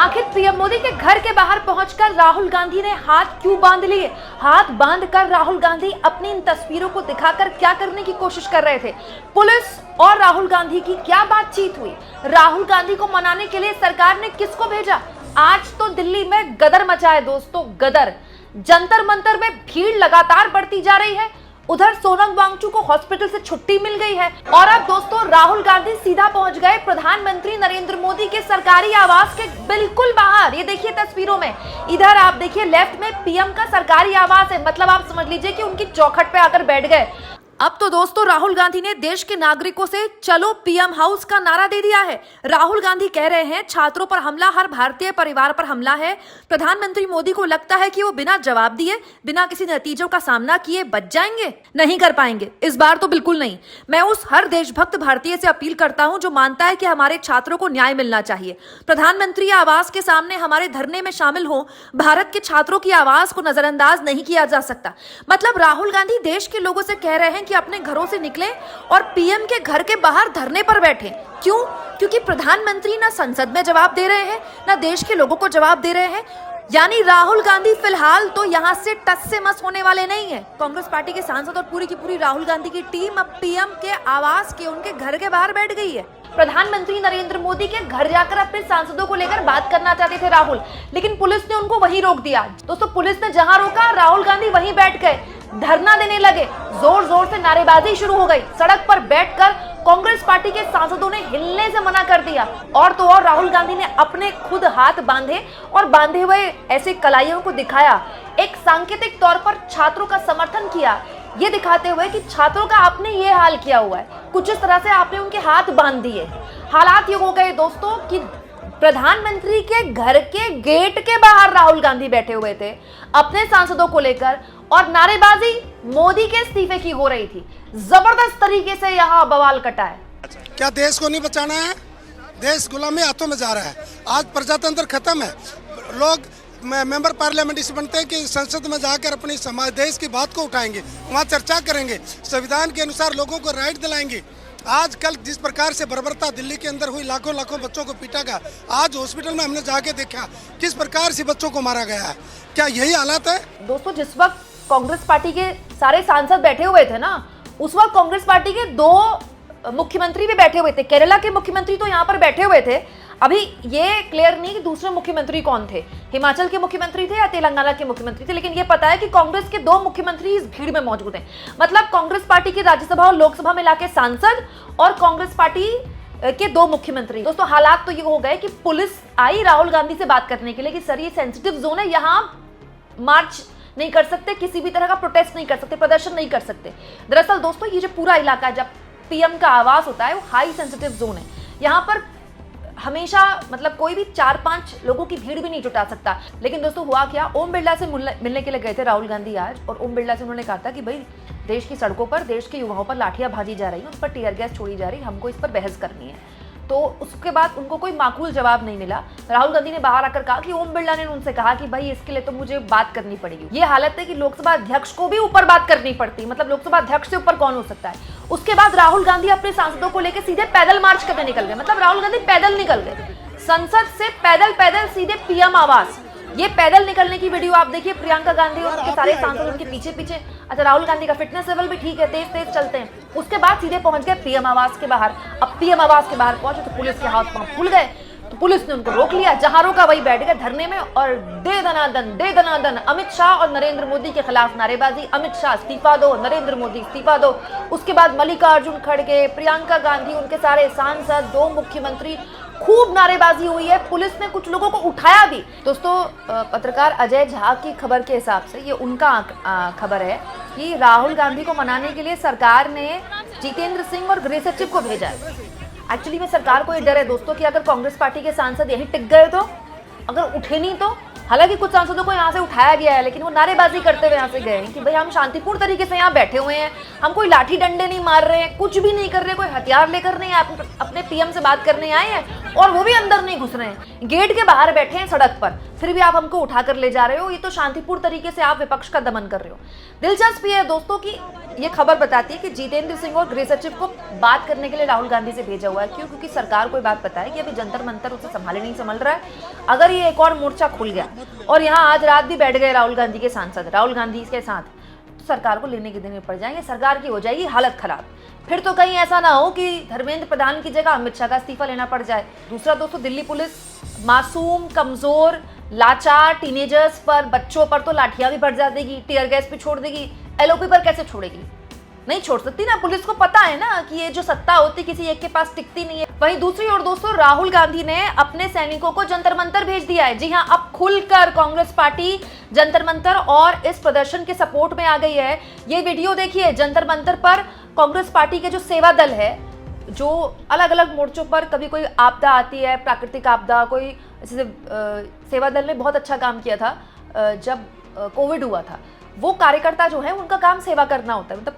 आखिर पीएम मोदी के घर के बाहर पहुंचकर राहुल गांधी ने हाथ क्यों बांध लिए? हाथ बांधकर राहुल गांधी अपनी इन तस्वीरों को दिखाकर क्या करने की कोशिश कर रहे थे? पुलिस और राहुल गांधी की क्या बातचीत हुई? राहुल गांधी को मनाने के लिए सरकार ने किसको भेजा? आज तो दिल्ली में गदर मचा है दोस्तों, गदर। जंतर मंतर में भीड़ लगातार बढ़ती जा रही है। उधर सोनम वांगचू को हॉस्पिटल से छुट्टी मिल गई है और अब दोस्तों राहुल गांधी सीधा पहुंच गए प्रधानमंत्री नरेंद्र मोदी के सरकारी आवास के बिल्कुल बाहर। ये देखिए तस्वीरों में, इधर आप देखिए लेफ्ट में पीएम का सरकारी आवास है, मतलब आप समझ लीजिए कि उनकी चौखट पे आकर बैठ गए। अब तो दोस्तों राहुल गांधी ने देश के नागरिकों से चलो पीएम हाउस का नारा दे दिया है। राहुल गांधी कह रहे हैं छात्रों पर हमला हर भारतीय परिवार पर हमला है। प्रधानमंत्री मोदी को लगता है कि वो बिना जवाब दिए, बिना किसी नतीजों का सामना किए बच जाएंगे। नहीं कर पाएंगे, इस बार तो बिल्कुल नहीं। मैं उस हर देशभक्त भारतीय से अपील करता हूं जो मानता है कि हमारे छात्रों को न्याय मिलना चाहिए। प्रधानमंत्री आवास के सामने हमारे धरने में शामिल हो। भारत के छात्रों की आवाज को नजरअंदाज नहीं किया जा सकता। मतलब राहुल गांधी देश के लोगों से कह रहे हैं कि अपने घरों से निकले और पीएम के घर के बाहर धरने पर बैठे। क्यों? क्योंकि प्रधानमंत्री ना संसद में जवाब दे रहे हैं, ना देश के लोगों को जवाब दे रहे हैं। यानी राहुल गांधी फिलहाल तो यहां से टस से मस होने वाले नहीं है। कांग्रेस पार्टी के सांसद और पूरी की पूरी राहुल गांधी की टीम अब पीएम के आवास के उनके घर के बाहर बैठ गई है। प्रधानमंत्री नरेंद्र मोदी के घर जाकर अपने सांसदों को लेकर बात करना चाहते थे राहुल, लेकिन पुलिस ने उनको वहीं रोक दिया। दोस्तों पुलिस ने जहां रोका राहुल गांधी वहीं बैठ गए, धरना देने लगे। जोर जोर से नारेबाजी शुरू हो गई। सड़क पर बैठकर कांग्रेस पार्टी के सांसदों ने हिलने से मना कर दिया। और तो और राहुल गांधी ने अपने खुद हाथ बांधे और बांधे हुए ऐसे कलाइयों को दिखाया। एक सांकेतिक तौर पर छात्रों का समर्थन किया, ये दिखाते हुए कि छात्रों का आपने ये हाल किया हुआ है। कुछ इस तरह से आपने उनके हाथ बांध दिए। हालात ये हो गए दोस्तों कि प्रधानमंत्री के घर के गेट के बाहर राहुल गांधी बैठे हुए थे अपने सांसदों को लेकर और नारेबाजी मोदी के इस्तीफे की हो रही थी। जबरदस्त तरीके से यहाँ बवाल कटा है। क्या देश को नहीं बचाना है? देश गुलामी हाथों में जा रहा है। आज प्रजातंत्र खत्म है। लोग मेंबर पार्लियामेंट इस बनते हैं कि संसद में जाकर अपनी समाज देश की बात को उठाएंगे, वहाँ चर्चा करेंगे, संविधान के अनुसार लोगों को राइट दिलाएंगे। आज कल जिस प्रकार से बर्बरता दिल्ली के अंदर हुई, लाखों लाखों बच्चों को पीटा गया, आज हॉस्पिटल में हमने जाके देखा किस प्रकार से बच्चों को मारा गया है। क्या यही हालात है? दोस्तों जिस वक्त कांग्रेस पार्टी के सारे सांसद बैठे हुए थे ना, उस वक्त कांग्रेस पार्टी के 2 मुख्यमंत्री भी बैठे हुए थे। केरला के मुख्यमंत्री तो यहाँ पर बैठे हुए थे। अभी ये क्लियर नहीं कि दूसरे मुख्यमंत्री कौन थे, हिमाचल के मुख्यमंत्री थे या तेलंगाना के मुख्यमंत्री थे, लेकिन ये पता है कि कांग्रेस के 2 मुख्यमंत्री इस भीड़ में मौजूद हैं। मतलब कांग्रेस पार्टी के राज्यसभा और लोकसभा में लाके सांसद और कांग्रेस पार्टी के 2 मुख्यमंत्री। दोस्तों हालात तो ये हो गए कि पुलिस आई राहुल गांधी से बात करने के लिए कि सर ये सेंसिटिव जोन है, यहाँ मार्च नहीं कर सकते, किसी भी तरह का प्रोटेस्ट नहीं कर सकते, प्रदर्शन नहीं कर सकते। दरअसल दोस्तों ये जो पूरा इलाका है, जब पीएम का आवास होता है, वो हाई सेंसिटिव जोन है। यहाँ पर हमेशा मतलब कोई भी 4-5 लोगों की भीड़ भी नहीं जुटा सकता। लेकिन दोस्तों हुआ क्या, ओम बिरला से मिलने के लिए गए थे राहुल गांधी आज, और ओम बिरला से उन्होंने कहा था कि भाई देश की सड़कों पर देश के युवाओं पर लाठियां भाजी जा रही हैं, उन पर टीयर गैस छोड़ी जा रही, हमको इस पर बहस करनी है। तो उसके बाद उनको कोई माकूल जवाब नहीं मिला। राहुल गांधी ने बाहर आकर कहा कि ओम बिरला ने उनसे कहा कि भाई इसके लिए तो मुझे बात करनी पड़ेगी। ये हालत है कि लोकसभा अध्यक्ष को भी ऊपर बात करनी पड़ती, मतलब लोकसभा अध्यक्ष से ऊपर कौन हो सकता है। उसके बाद राहुल गांधी अपने सांसदों को लेकर सीधे पैदल मार्च करने निकल गए। मतलब राहुल गांधी पैदल निकल गए संसद से, पैदल सीधे पीएम आवास। ये पैदल निकलने की वीडियो आप देखिए, प्रियंका गांधी और उनके सारे सांसद उनके पीछे पीछे। अच्छा राहुल गांधी का फिटनेस लेवल भी ठीक है, तेज चलते हैं। उसके बाद सीधे पहुंच गए पीएम आवास के बाहर। अब पीएम आवास के बाहर पहुंचे तो पुलिस के हाथ पांव फूल गए, तो पुलिस ने उनको रोक लिया। जहां रोका वही बैठ गए धरने में और दे दनादन अमित शाह और नरेंद्र मोदी के खिलाफ नारेबाजी। अमित शाह इस्तीफा दो, नरेंद्र मोदी इस्तीफा दो। उसके बाद मल्लिकार्जुन खड़गे, प्रियंका गांधी, उनके सारे सांसद, 2 मुख्यमंत्री, खूब नारेबाजी हुई है। पुलिस ने कुछ लोगों को उठाया भी। दोस्तों पत्रकार अजय झा की खबर के हिसाब से ये उनका खबर है कि राहुल गांधी को मनाने के लिए सरकार ने जितेंद्र सिंह और गृह सचिव को भेजा है। एक्चुअली में सरकार को ये डर है दोस्तों कि अगर कांग्रेस पार्टी के सांसद यहीं टिक गए तो, अगर उठे नहीं तो हालांकि कुछ सांसदों को यहाँ से उठाया गया है, लेकिन वो नारेबाजी करते हुए यहाँ से गए हैं कि भाई हम शांतिपूर्ण तरीके से यहाँ बैठे हुए हैं, हम कोई लाठी डंडे नहीं मार रहे हैं, कुछ भी नहीं कर रहे, कोई हथियार लेकर नहीं आए, अपने पीएम से बात करने आए हैं और वो भी अंदर नहीं घुस रहे हैं, गेट के बाहर बैठे हैं सड़क पर, फिर भी आप हमको उठा कर ले जा रहे हो। ये तो शांतिपूर्ण तरीके से आप विपक्ष का दमन कर रहे हो। दिलचस्प ये है दोस्तों की ये खबर बताती है कि जितेंद्र सिंह और गृह सचिव को बात करने के लिए राहुल गांधी से भेजा हुआ है। क्यों? क्योंकि सरकार को बात पता है कि अभी जंतर मंतर उसे संभाले नहीं संभल रहा है। अगर ये एक और मोर्चा खुल गया और यहाँ आज रात भी बैठ गए राहुल गांधी के सांसद राहुल गांधी के साथ, तो सरकार को लेने के देने पड़ जाएंगे, सरकार की हो जाएगी हालत खराब। फिर तो कहीं ऐसा ना हो कि धर्मेंद्र प्रधान की जगह अमित शाह का इस्तीफा लेना पड़ जाए। दूसरा दोस्तों, दिल्ली पुलिस मासूम, कमजोर, लाचार टीनेजर्स पर, बच्चों पर तो लाठियां भी बढ़ देगी, टीयर गैस भी छोड़ देगी, एलओपी पर कैसे छोड़ेगी? नहीं छोड़ सकती ना। पुलिस को पता है ना कि ये जो सत्ता होती किसी एक के पास टिकती नहीं है। वहीं दूसरी ओर दोस्तों, राहुल गांधी ने अपने सैनिकों को जंतर मंतर भेज दिया है। जी हां, अब खुलकर कांग्रेस पार्टी जंतर मंतर और इस प्रदर्शन के सपोर्ट में आ गई है। ये वीडियो देखिए, जंतर मंतर पर कांग्रेस पार्टी के जो सेवा दल है, जो अलग अलग मोर्चों पर कभी कोई आपदा आती है, प्राकृतिक आपदा, कोई सेवा दल ने बहुत अच्छा काम किया था जब कोविड हुआ था। वो कार्यकर्ता जो है उनका काम सेवा करना होता है, मतलब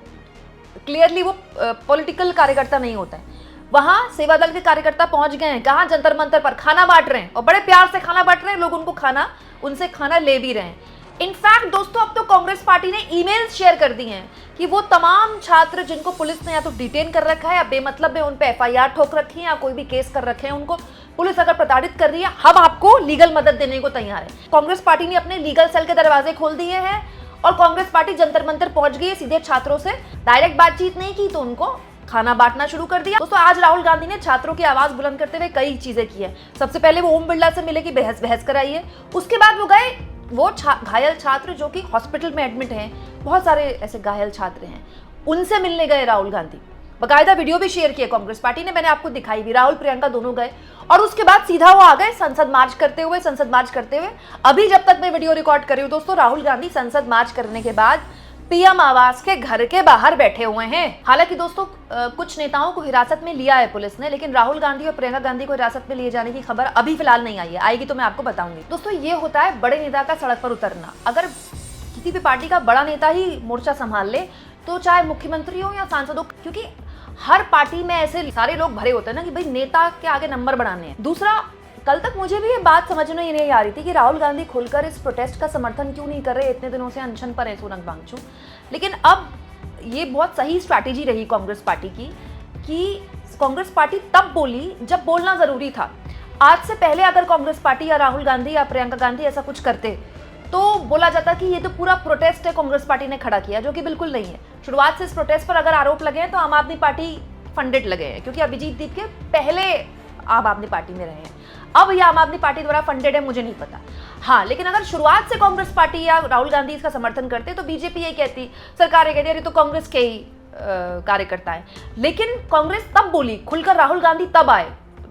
क्लियरली वो पॉलिटिकल कार्यकर्ता नहीं होता है। वहां सेवा दल के कार्यकर्ता पहुंच गए हैं, कहां? जंतर मंतर पर, खाना बांट रहे हैं और बड़े प्यार से खाना बांट रहे हैं, लोग उनसे खाना ले भी रहे हैं। इनफैक्ट दोस्तों, अब तो कांग्रेस पार्टी ने ईमेल्स शेयर कर दी हैं कि वो तमाम छात्र जिनको पुलिस ने या तो डिटेन कर रखा है या बेमतलब में उन पे एफआईआर ठोक रखी है या कोई भी केस कर रखे हैं, उनको पुलिस अगर प्रताड़ित कर रही है, हम आपको लीगल मदद देने को तैयार है। कांग्रेस पार्टी ने अपने लीगल सेल के दरवाजे खोल दिए हैं और कांग्रेस पार्टी जंतर मंतर पहुंच गई है। सीधे छात्रों से डायरेक्ट बातचीत नहीं की तो उनको खाना बांटना शुरू कर दिया। दोस्तों, आज राहुल गांधी ने छात्रों की आवाज बुलंद करते हुए कई चीजें की है। सबसे पहले वो ओम बिरला से मिले कि बहस कराई है। उसके बाद वो गए, वो घायल छात्र जो कि हॉस्पिटल में एडमिट हैं, बहुत सारे ऐसे घायल छात्र हैं, उनसे मिलने गए राहुल गांधी। बकायदा वीडियो भी शेयर किया कांग्रेस पार्टी ने, मैंने आपको दिखाई भी। राहुल प्रियंका दोनों गए और उसके बाद सीधा वो आ गए संसद मार्च करते हुए। अभी जब तक मैं वीडियो रिकॉर्ड कर रही हूँ दोस्तों, राहुल गांधी संसद मार्च करने के बाद पीएम आवास के घर के बाहर बैठे हुए हैं। हालांकि दोस्तों, कुछ नेताओं को हिरासत में लिया है पुलिस ने, लेकिन राहुल गांधी और प्रियंका गांधी को हिरासत में लिए जाने की खबर अभी फिलहाल नहीं आई है। आएगी तो मैं आपको बताऊंगी। दोस्तों, ये होता है बड़े नेता का सड़क पर उतरना। अगर किसी भी पार्टी का बड़ा नेता ही मोर्चा संभाल ले, तो चाहे मुख्यमंत्री हो या सांसद हो, क्योंकि हर पार्टी में ऐसे सारे लोग भरे होते हैं ना कि भाई नेता के आगे नंबर बढ़ाने हैं। दूसरा, कल तक मुझे भी ये बात समझ में ही नहीं आ रही थी कि राहुल गांधी खुलकर इस प्रोटेस्ट का समर्थन क्यों नहीं कर रहे। इतने दिनों से अनशन पर है सोनम वांगचुक, लेकिन अब ये बहुत सही स्ट्रैटेजी रही कांग्रेस पार्टी की कि कांग्रेस पार्टी तब बोली जब बोलना जरूरी था। आज से पहले अगर कांग्रेस पार्टी या राहुल गांधी या प्रियंका गांधी ऐसा कुछ करते तो बोला जाता कि ये तो पूरा प्रोटेस्ट है कांग्रेस पार्टी ने खड़ा किया, जो कि बिल्कुल नहीं है। शुरुआत से इस प्रोटेस्ट पर अगर आरोप लगे हैं तो आम आदमी पार्टी फंडेड लगे हैं, क्योंकि अभिजीत दीप के पहले आम आदमी पार्टी में रहे हैं। अब ये आम आदमी पार्टी द्वारा फंडेड है मुझे नहीं पता। हाँ, लेकिन अगर शुरुआत से कांग्रेस पार्टी या राहुल गांधी इसका समर्थन करते तो बीजेपी यही कहती, सरकार ये कहती अरे तो कांग्रेस के ही कार्यकर्ता है। लेकिन कांग्रेस तब बोली खुलकर, राहुल गांधी तब आए,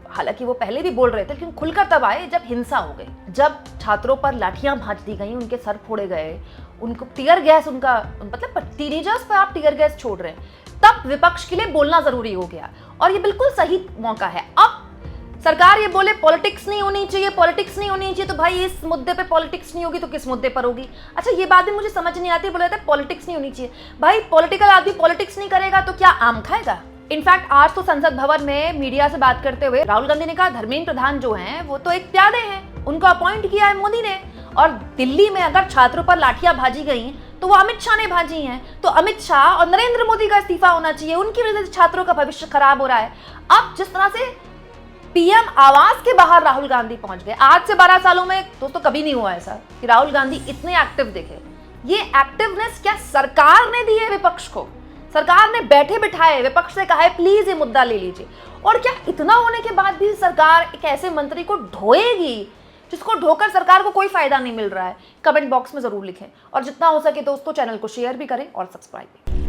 हालांकि वो पहले भी बोल रहे थे, लेकिन खुलकर तब आए जब हिंसा हो गई, जब छात्रों पर लाठियां भांज दी गई, उनके सर फोड़े गए, उनको टीयर गैस, मतलब टीनेजर्स पर आप टीयर गैस छोड़ रहे हैं, तब विपक्ष के लिए बोलना जरूरी हो गया। और ये बिल्कुल सही मौका है। अब सरकार ये बोले पॉलिटिक्स नहीं होनी चाहिए, तो भाई इस मुद्दे पे पॉलिटिक्स नहीं होगी तो किस मुद्दे पर होगी? अच्छा, ये बात भी मुझे समझ नहीं आती। बोले थे पॉलिटिक्स नहीं होनी चाहिए, भाई पॉलिटिकल आदमी पॉलिटिक्स नहीं करेगा तो क्या आम खाएगा? इनफैक्ट आज तो संसद भवन में मीडिया से बात करते हुए राहुल गांधी ने कहा धर्मेंद्र प्रधान जो हैं वो तो एक प्यादे हैं, उनको अपॉइंट किया है मोदी ने, और दिल्ली में अगर छात्रों पर लाठियां भाजी गई तो वो अमित शाह ने भाजी हैं, तो अमित शाह और नरेंद्र मोदी का इस्तीफा होना चाहिए, उनकी वजह से छात्रों का भविष्य खराब हो रहा है। अब जिस तरह से पीएम आवास के बाहर राहुल गांधी पहुंच गए, आज से 12 सालों में दोस्तों कभी नहीं हुआ ऐसा कि राहुल गांधी इतने एक्टिव दिखे। ये एक्टिवनेस क्या सरकार ने दी है विपक्ष को? सरकार ने बैठे बिठाए विपक्ष से कहा है प्लीज ये मुद्दा ले लीजिए। और क्या इतना होने के बाद भी सरकार एक ऐसे मंत्री को ढोएगी जिसको ढोकर सरकार को कोई फायदा नहीं मिल रहा है? कमेंट बॉक्स में जरूर लिखें और जितना हो सके दोस्तों चैनल को शेयर भी करें और सब्सक्राइब भी।